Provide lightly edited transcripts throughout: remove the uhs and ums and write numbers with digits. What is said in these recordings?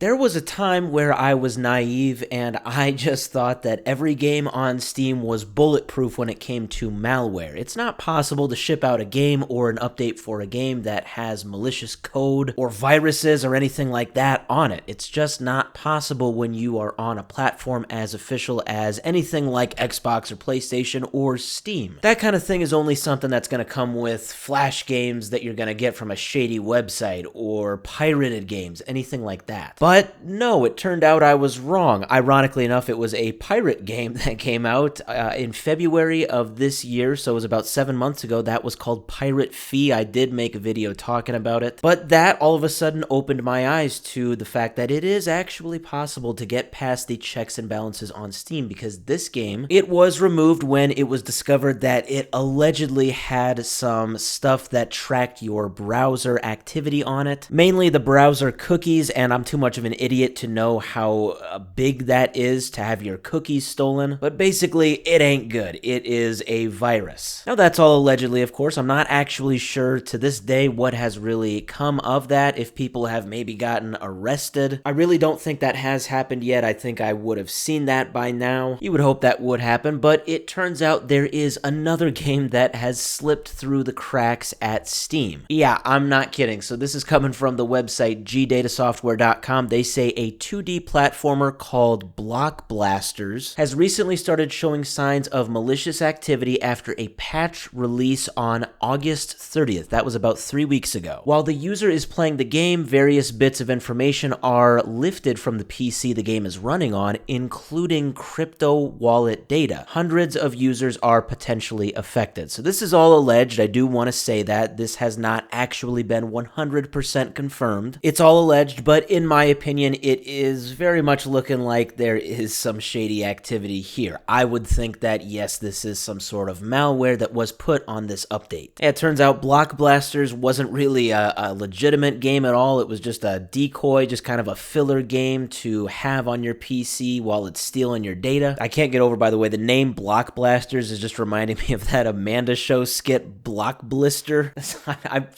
There was a time where I was naive and I just thought that every game on Steam was bulletproof when it came to malware. It's not possible to ship out a game or an update for a game that has malicious code or viruses or anything like that on it. It's just not possible when you are on a platform as official as anything like Xbox or PlayStation or Steam. That kind of thing is only something that's going to come with Flash games that you're going to get from a shady website or pirated games, anything like that. But no, it turned out I was wrong. Ironically enough, it was a pirate game that came out in February of this year, so it was about 7 months ago. That was called Pirate Fee. I did make a video talking about it. But that all of a sudden opened my eyes to the fact that it is actually possible to get past the checks and balances on Steam, because this game, it was removed when it was discovered that it allegedly had some stuff that tracked your browser activity on it, mainly the browser cookies, and I'm too much of an idiot to know how big that is to have your cookies stolen, but basically it ain't good. It is a virus. Now that's all allegedly, of course. I'm not actually sure to this day what has really come of that, if people have maybe gotten arrested. I really don't think that has happened yet. I think I would have seen that by now. You would hope that would happen, but it turns out there is another game that has slipped through the cracks at Steam. Yeah, I'm not kidding. So this is coming from the website gdatasoftware.com. They say a 2D platformer called BlockBlasters has recently started showing signs of malicious activity after a patch release on August 30th. That was about 3 weeks ago. While the user is playing the game, various bits of information are lifted from the PC the game is running on, including crypto wallet data. Hundreds of users are potentially affected. So this is all alleged. I do want to say that this has not actually been 100% confirmed. It's all alleged, but in my opinion, it is very much looking like there is some shady activity here. I would think that, yes, this is some sort of malware that was put on this update. It turns out BlockBlasters wasn't really a legitimate game at all. It was just a decoy, just kind of a filler game to have on your PC while it's stealing your data. I can't get over, by the way, the name BlockBlasters is just reminding me of that Amanda Show skit, BlockBlister.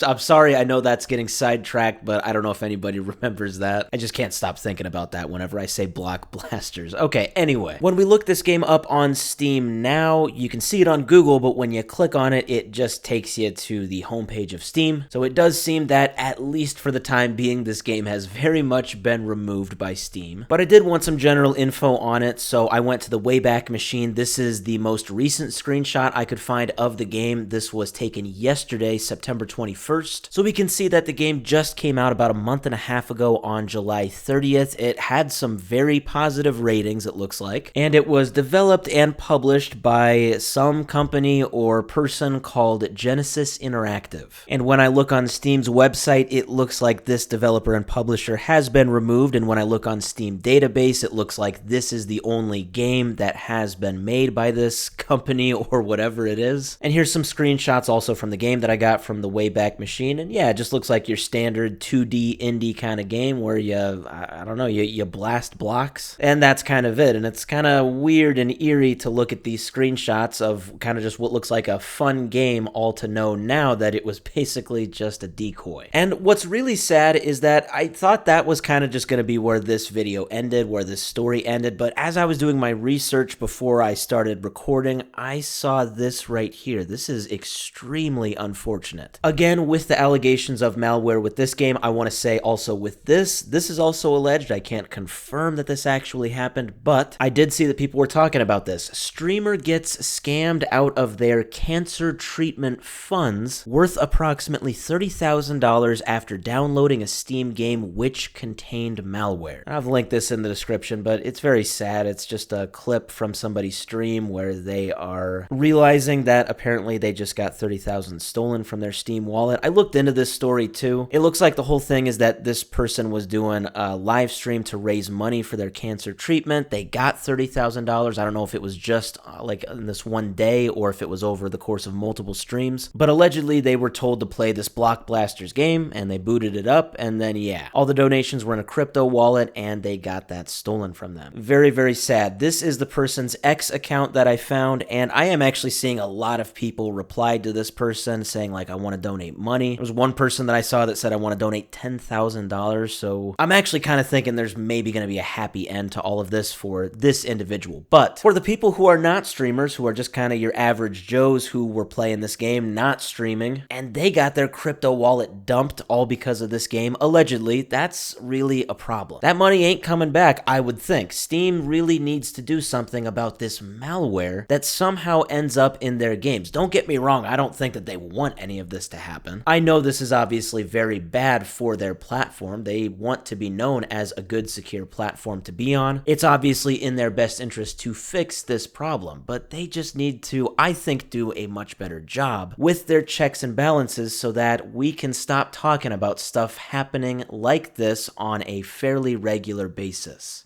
I'm sorry, I know that's getting sidetracked, but I don't know if anybody remembers that. I just can't stop thinking about that whenever I say BlockBlasters. Okay, anyway, when we look this game up on Steam now, you can see it on Google, but when you click on it, it just takes you to the homepage of Steam. So it does seem that, at least for the time being, this game has very much been removed by Steam. But I did want some general info on it, so I went to the Wayback Machine. This is the most recent screenshot I could find of the game. This was taken yesterday, September 21st. So we can see that the game just came out about a month and a half ago on July 30th. It had some very positive ratings, it looks like, and it was developed and published by some company or person called Genesis Interactive. And when I look on Steam's website, it looks like this developer and publisher has been removed, and when I look on Steam database, it looks like this is the only game that has been made by this company or whatever it is. And here's some screenshots also from the game that I got from the Wayback Machine, and yeah, it just looks like your standard 2D indie kind of game where I don't know, you blast blocks, and that's kind of it. And it's kind of weird and eerie to look at these screenshots of kind of just what looks like a fun game, all to know now that it was basically just a decoy. And what's really sad is that I thought that was kind of just going to be where this video ended, where this story ended, but as I was doing my research before I started recording, I saw this right here. This is extremely unfortunate. Again, with the allegations of malware with this game, I want to say also with this is also alleged. I can't confirm that this actually happened, but I did see that people were talking about this. Streamer gets scammed out of their cancer treatment funds worth approximately $30,000 after downloading a Steam game which contained malware. I've linked this in the description, but it's very sad. It's just a clip from somebody's stream where they are realizing that apparently they just got $30,000 stolen from their Steam wallet. I looked into this story too. It looks like the whole thing is that this person was doing a live stream to raise money for their cancer treatment. They got $30,000. I don't know if it was just like in this one day or if it was over the course of multiple streams, but allegedly they were told to play this BlockBlasters game and they booted it up, and then yeah, all the donations were in a crypto wallet and they got that stolen from them. Very, very sad. This is the person's X account that I found, and I am actually seeing a lot of people reply to this person saying like, I want to donate money. There was one person that I saw that said I want to donate $10,000, so I'm I'm actually kind of thinking there's maybe going to be a happy end to all of this for this individual. But for the people who are not streamers, who are just kind of your average Joes who were playing this game, not streaming, and they got their crypto wallet dumped all because of this game, allegedly, that's really a problem. That money ain't coming back, I would think. Steam really needs to do something about this malware that somehow ends up in their games. Don't get me wrong, I don't think that they want any of this to happen. I know this is obviously very bad for their platform. They want to be known as a good, secure platform to be on. It's obviously in their best interest to fix this problem, but they just need to, I think, do a much better job with their checks and balances so that we can stop talking about stuff happening like this on a fairly regular basis.